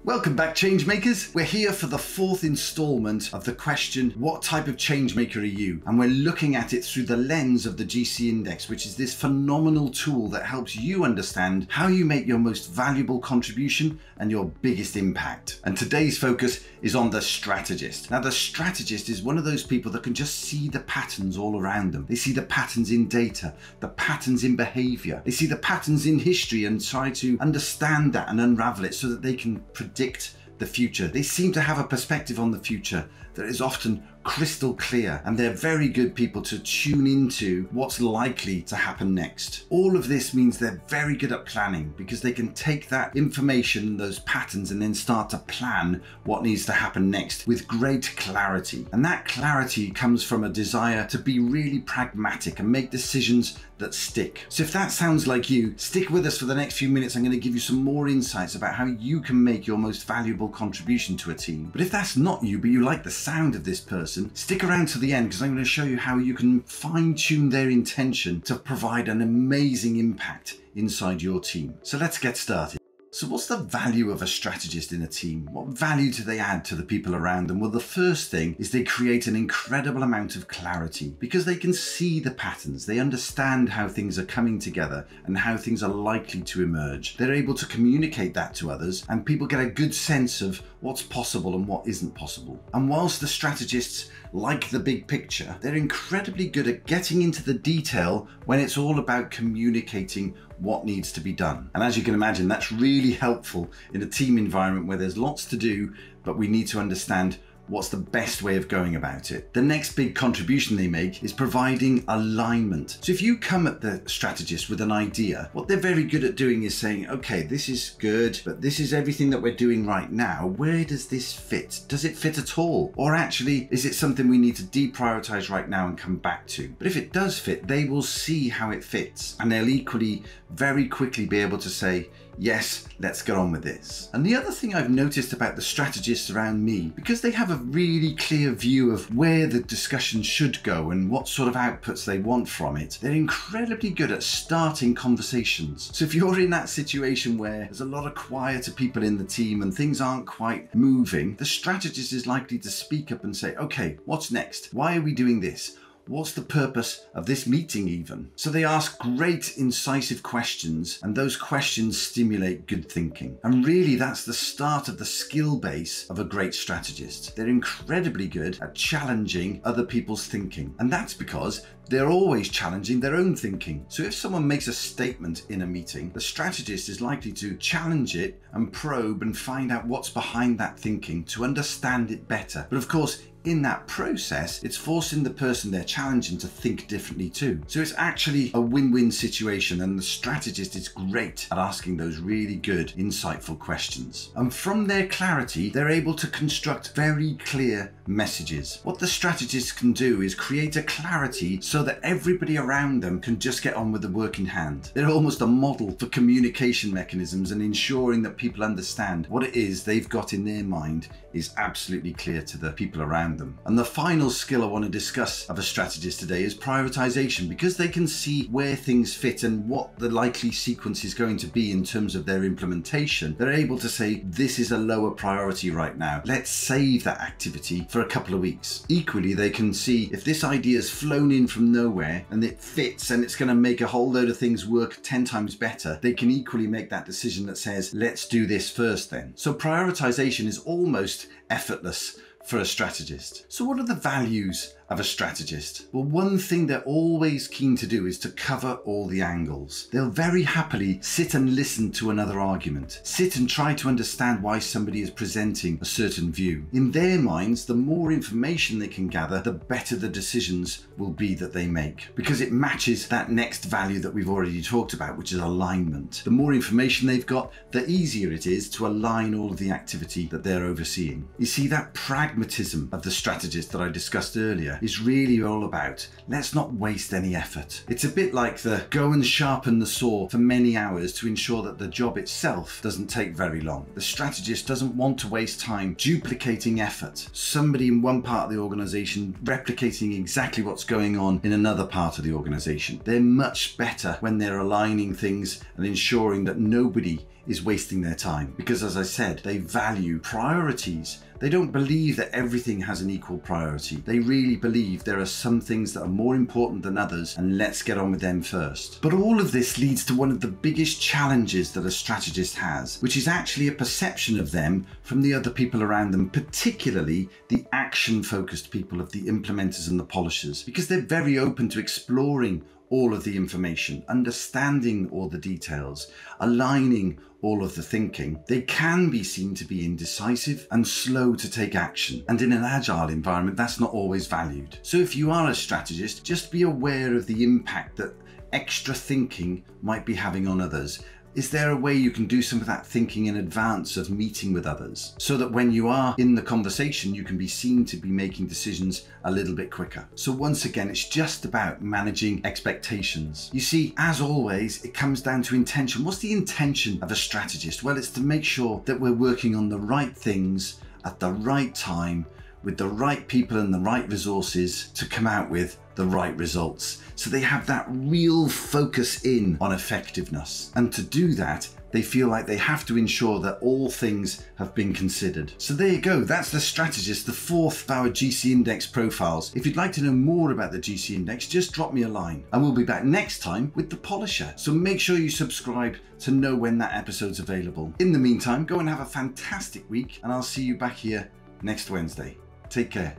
Welcome back, Changemakers. We're here for the fourth installment of the question, what type of changemaker are you? And we're looking at it through the lens of the GC Index, which is this phenomenal tool that helps you understand how you make your most valuable contribution and your biggest impact. And today's focus is on the strategist. Now, the strategist is one of those people that can just see the patterns all around them. They see the patterns in data, the patterns in behavior. They see the patterns in history and try to understand that and unravel it so that they can predict the future. They seem to have a perspective on the future that is often crystal clear, and they're very good people to tune into what's likely to happen next. All of this means they're very good at planning because they can take that information, those patterns, and then start to plan what needs to happen next with great clarity. And that clarity comes from a desire to be really pragmatic and make decisions that stick. So if that sounds like you, stick with us for the next few minutes. I'm going to give you some more insights about how you can make your most valuable contribution to a team. But if that's not you, but you like the sound of this person, stick around to the end because I'm going to show you how you can fine-tune their intention to provide an amazing impact inside your team. So let's get started. So what's the value of a strategist in a team? What value do they add to the people around them? Well, the first thing is they create an incredible amount of clarity because they can see the patterns. They understand how things are coming together and how things are likely to emerge. They're able to communicate that to others, and people get a good sense of what's possible and what isn't possible. And whilst the strategists like the big picture, they're incredibly good at getting into the detail when it's all about communicating what needs to be done. And as you can imagine, that's really helpful in a team environment where there's lots to do, but we need to understand what's the best way of going about it. The next big contribution they make is providing alignment. So if you come at the strategist with an idea, what they're very good at doing is saying, okay, this is good, but this is everything that we're doing right now. Where does this fit? Does it fit at all? Or actually, is it something we need to deprioritize right now and come back to? But if it does fit, they will see how it fits, and they'll equally very quickly be able to say, yes, let's get on with this. And the other thing I've noticed about the strategists around me, because they have a really clear view of where the discussion should go and what sort of outputs they want from it, they're incredibly good at starting conversations. So if you're in that situation where there's a lot of quieter people in the team and things aren't quite moving, the strategist is likely to speak up and say, okay, what's next? Why are we doing this? What's the purpose of this meeting even? So they ask great incisive questions, and those questions stimulate good thinking. And really that's the start of the skill base of a great strategist. They're incredibly good at challenging other people's thinking. And that's because they're always challenging their own thinking. So if someone makes a statement in a meeting, the strategist is likely to challenge it and probe and find out what's behind that thinking to understand it better. But of course, in that process, it's forcing the person they're challenging to think differently too. So it's actually a win-win situation, and the strategist is great at asking those really good, insightful questions. And from their clarity, they're able to construct very clear messages. What the strategist can do is create a clarity so that everybody around them can just get on with the work in hand. They're almost a model for communication mechanisms, and ensuring that people understand what it is they've got in their mind is absolutely clear to the people around them. And the final skill I want to discuss of a strategist today is prioritization, because they can see where things fit and what the likely sequence is going to be in terms of their implementation. They're able to say, this is a lower priority right now. Let's save that activity for a couple of weeks. Equally, they can see if this idea has flown in from nowhere and it fits and it's going to make a whole load of things work 10 times better, they can equally make that decision that says, let's do this first then. So prioritization is almost effortless for a strategist. So what are the values of a strategist? Well, one thing they're always keen to do is to cover all the angles. They'll very happily sit and listen to another argument, sit and try to understand why somebody is presenting a certain view. In their minds, the more information they can gather, the better the decisions will be that they make, because it matches that next value that we've already talked about, which is alignment. The more information they've got, the easier it is to align all of the activity that they're overseeing. You see, that pragmatism of the strategist that I discussed earlier is really all about, let's not waste any effort. It's a bit like the go and sharpen the saw for many hours to ensure that the job itself doesn't take very long. The strategist doesn't want to waste time duplicating effort. Somebody in one part of the organization replicating exactly what's going on in another part of the organization. They're much better when they're aligning things and ensuring that nobody is wasting their time. Because as I said, they value priorities. They don't believe that everything has an equal priority. They really believe there are some things that are more important than others, and let's get on with them first. But all of this leads to one of the biggest challenges that a strategist has, which is actually a perception of them from the other people around them, particularly the action-focused people of the implementers and the polishers, because they're very open to exploring all of the information, understanding all the details, aligning all of the thinking. They can be seen to be indecisive and slow to take action. And in an agile environment, that's not always valued. So if you are a strategist, just be aware of the impact that extra thinking might be having on others. Is there a way you can do some of that thinking in advance of meeting with others, so that when you are in the conversation, you can be seen to be making decisions a little bit quicker? So once again, it's just about managing expectations. You see, as always, it comes down to intention. What's the intention of a strategist? Well, it's to make sure that we're working on the right things at the right time, with the right people and the right resources to come out with the right results. So they have that real focus in on effectiveness. And to do that, they feel like they have to ensure that all things have been considered. So there you go, that's the strategist, the fourth of our GC Index profiles. If you'd like to know more about the GC Index, just drop me a line and we'll be back next time with the polisher. So make sure you subscribe to know when that episode's available. In the meantime, go and have a fantastic week, and I'll see you back here next Wednesday. Take care.